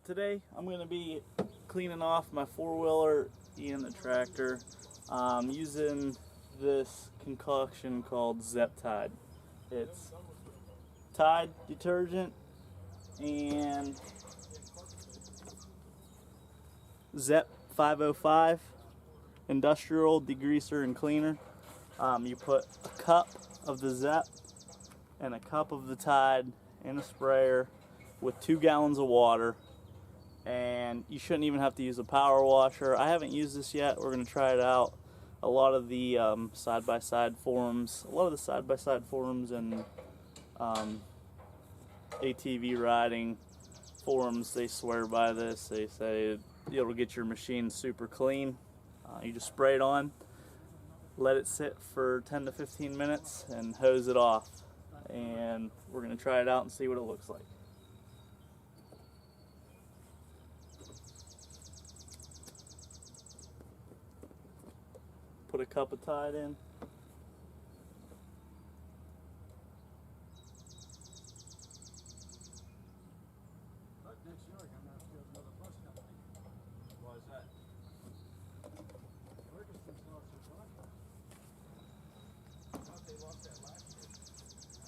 Today I'm going to be cleaning off my four-wheeler and the tractor using this concoction called ZepTide. It's Tide detergent and Zep 505 industrial degreaser and cleaner. You put a cup of the Zep and a cup of the Tide in a sprayer with 2 gallons of water, and you shouldn't even have to use a power washer. I haven't used this yet. We're going to try it out. A lot of the side-by-side forums, and ATV riding forums, they swear by this. They say it'll get your machine super clean. You just spray it on, let it sit for 10 to 15 minutes, and hose it off. And we're going to try it out and see what it looks like. Put a cup of Tide in.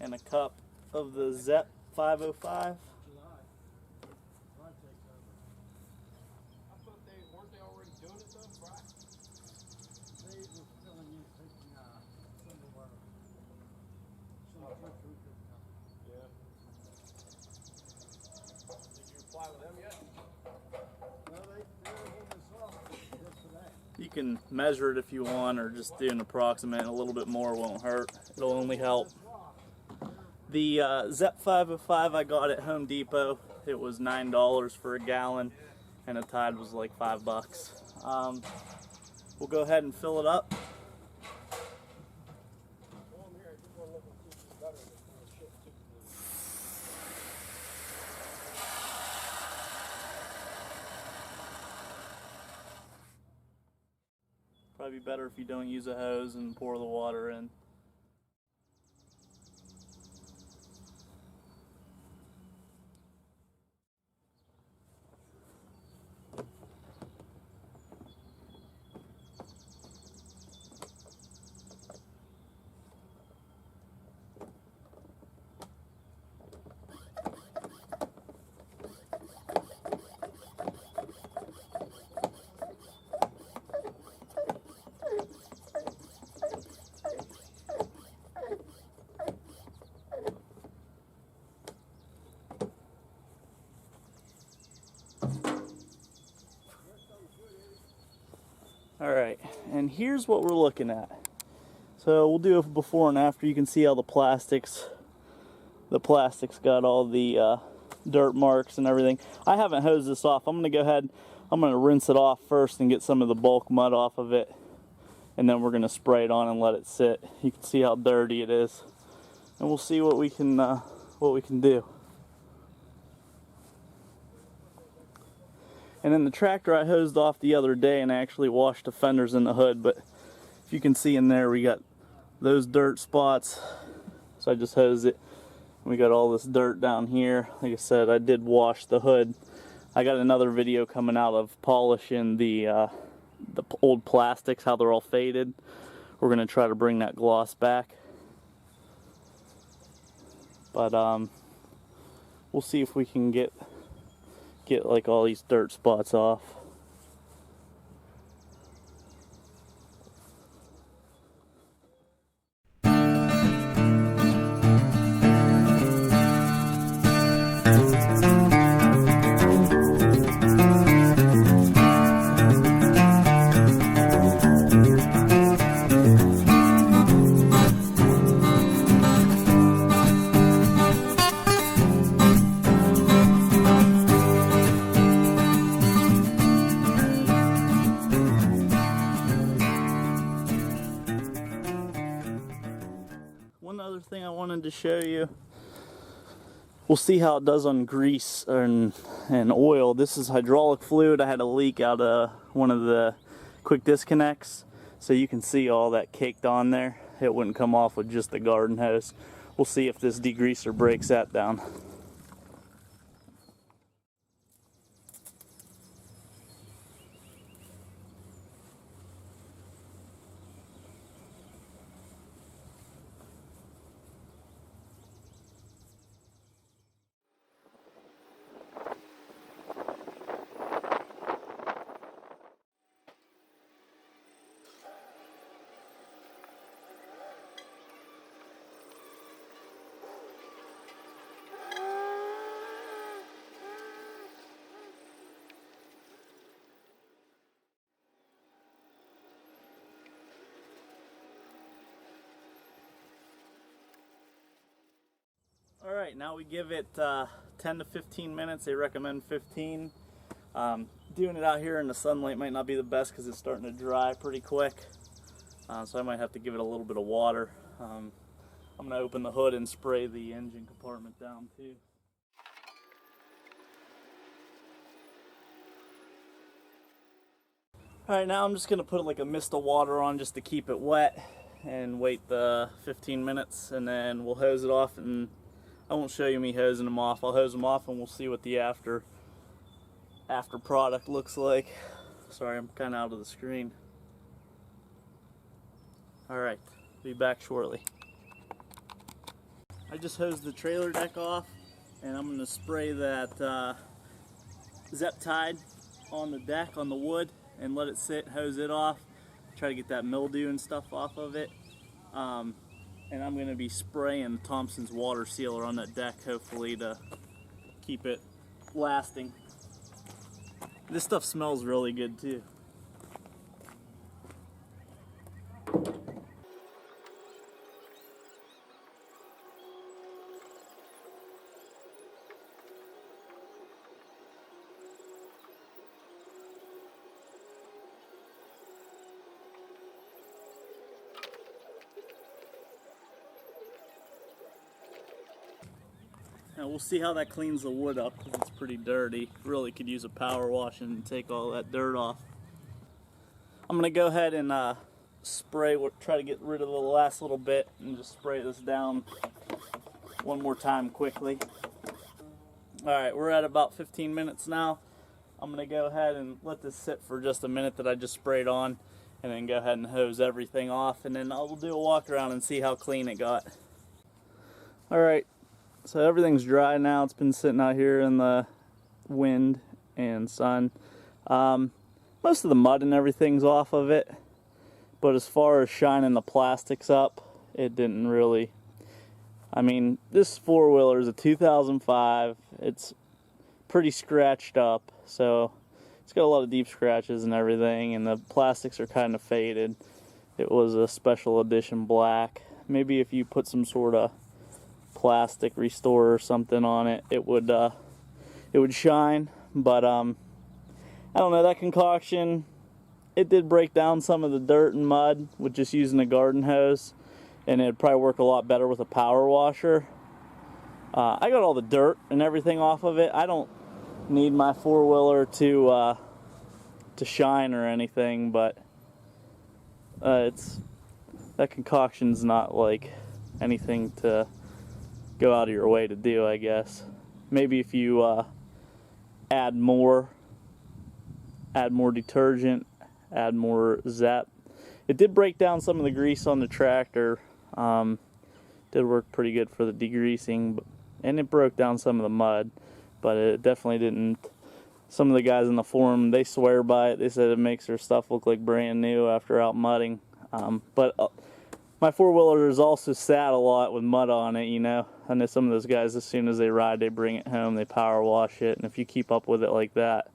And a cup of the Zep 505. You can measure it if you want, or just do an approximate. A little bit more won't hurt. It'll only help. The Zep 505 I got at Home Depot. It was $9 for a gallon, and a Tide was like $5. We'll go ahead and fill it up. Probably better if you don't use a hose and pour the water in. Alright, and here's what we're looking at. So we'll do a before and after. You can see how the plastics got all the dirt marks and everything. I haven't hosed this off. I'm going to go ahead, I'm going to rinse it off first and get some of the bulk mud off of it. And then we're going to spray it on and let it sit. You can see how dirty it is. And we'll see what we can do. And then the tractor I hosed off the other day, and I actually washed the fenders in the hood, but if you can see in there, we got those dirt spots. So I just hosed it. We got all this dirt down here. Like I said, I did wash the hood. I got another video coming out of polishing the old plastics, how they're all faded. We're gonna try to bring that gloss back. But we'll see if we can get like all these dirt spots off. One other thing I wanted to show you, we'll see how it does on grease and oil. This is hydraulic fluid. I had a leak out of one of the quick disconnects, so you can see all that caked on there. It wouldn't come off with just the garden hose. We'll see if this degreaser breaks that down. Alright, now we give it 10 to 15 minutes. They recommend 15. Doing it out here in the sunlight might not be the best because it's starting to dry pretty quick. So I might have to give it a little bit of water. I'm going to open the hood and spray the engine compartment down too. Alright, now I'm just going to put like a mist of water on just to keep it wet and wait the 15 minutes, and then we'll hose it off. And I won't show you me hosing them off. I'll hose them off and we'll see what the after product looks like. Sorry, I'm kind of out of the screen. Alright, be back shortly. I just hosed the trailer deck off, and I'm going to spray that ZepTide on the deck, on the wood, and let it sit, hose it off, try to get that mildew and stuff off of it. And I'm going to be spraying Thompson's water sealer on that deck, hopefully, to keep it lasting. This stuff smells really good too. Now we'll see how that cleans the wood up, because it's pretty dirty. Really could use a power wash and take all that dirt off. I'm going to go ahead and try to get rid of the last little bit and just spray this down one more time quickly. Alright, we're at about 15 minutes now. I'm going to go ahead and let this sit for just a minute that I just sprayed on, and then go ahead and hose everything off, and then I'll do a walk around and see how clean it got. Alright. So everything's dry now. It's been sitting out here in the wind and sun. Most of the mud and everything's off of it, but as far as shining the plastics up, it didn't really. I mean, this four-wheeler is a 2005. It's pretty scratched up, so it's got a lot of deep scratches and everything, and the plastics are kind of faded. It was a special edition black. Maybe if you put some sort of plastic restorer or something on it, it would shine. But I don't know, that concoction, it did break down some of the dirt and mud with just using a garden hose, and it'd probably work a lot better with a power washer. I got all the dirt and everything off of it. I don't need my four-wheeler to shine or anything, but that concoction's not like anything to go out of your way to do, I guess. Maybe if you add more detergent, add more Zep. It did break down some of the grease on the tractor. Did work pretty good for the degreasing, and it broke down some of the mud, but it definitely didn't. Some of the guys in the forum, they swear by it. They said it makes their stuff look like brand new after out mudding. But my four-wheeler is also sat a lot with mud on it, you know. I know some of those guys, as soon as they ride, they bring it home, they power wash it, and if you keep up with it like that,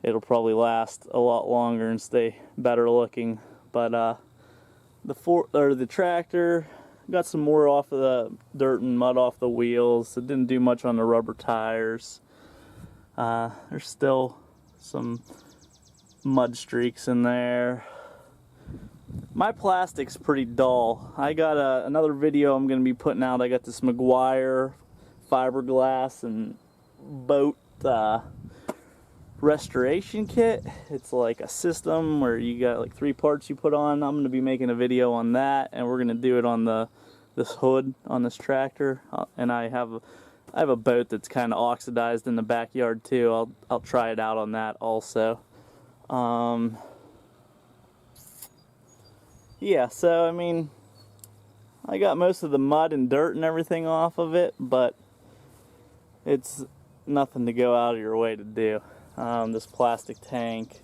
it'll probably last a lot longer and stay better looking. But the tractor got some more off of the dirt and mud off the wheels. It didn't do much on the rubber tires. There's still some mud streaks in there. My plastic's pretty dull. I got another video I'm going to be putting out. I got this McGuire fiberglass and boat restoration kit. It's like a system where you got like 3 parts you put on. I'm going to be making a video on that, and we're going to do it on this hood on this tractor. And I have a boat that's kind of oxidized in the backyard too. I'll try it out on that also. Yeah, so I mean, I got most of the mud and dirt and everything off of it, but it's nothing to go out of your way to do. This plastic tank,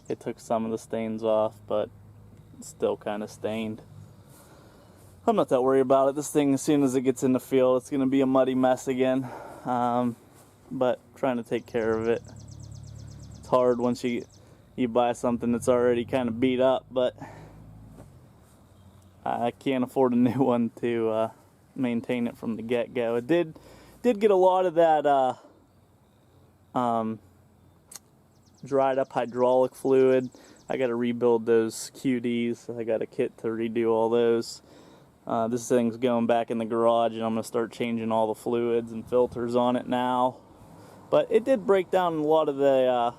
it took some of the stains off, but it's still kind of stained. I'm not that worried about it. This thing, as soon as it gets in the field, it's going to be a muddy mess again. But trying to take care of it. It's hard once you buy something that's already kind of beat up, but I can't afford a new one to maintain it from the get-go. It did get a lot of that dried up hydraulic fluid. I got to rebuild those QDs. I got a kit to redo all those. This thing's going back in the garage, and I'm going to start changing all the fluids and filters on it now. But it did break down a lot of the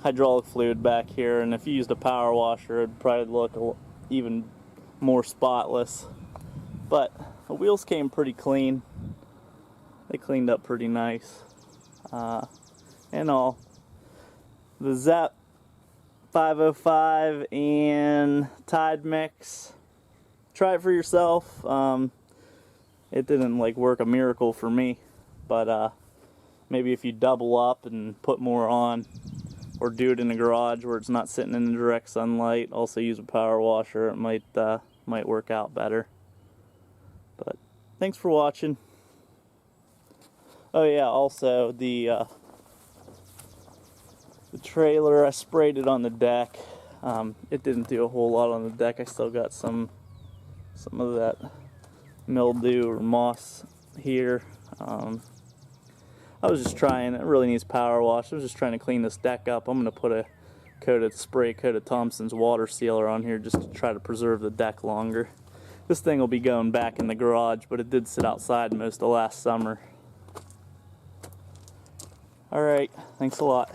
hydraulic fluid back here, and if you used a power washer, it'd probably look even more spotless. But the wheels came pretty clean. They cleaned up pretty nice. And all. The Zep 505 and Tide mix. Try it for yourself. It didn't like work a miracle for me, but maybe if you double up and put more on, or do it in the garage where it's not sitting in the direct sunlight, also use a power washer, it might work out better. But thanks for watching. Oh yeah, also the trailer, I sprayed it on the deck. It didn't do a whole lot on the deck. I still got some of that mildew or moss here. I was just trying, it really needs power wash. I was just trying to clean this deck up. I'm going to put a spray coat of Thompson's water sealer on here just to try to preserve the deck longer. This thing will be going back in the garage, but it did sit outside most of last summer. Alright, thanks a lot.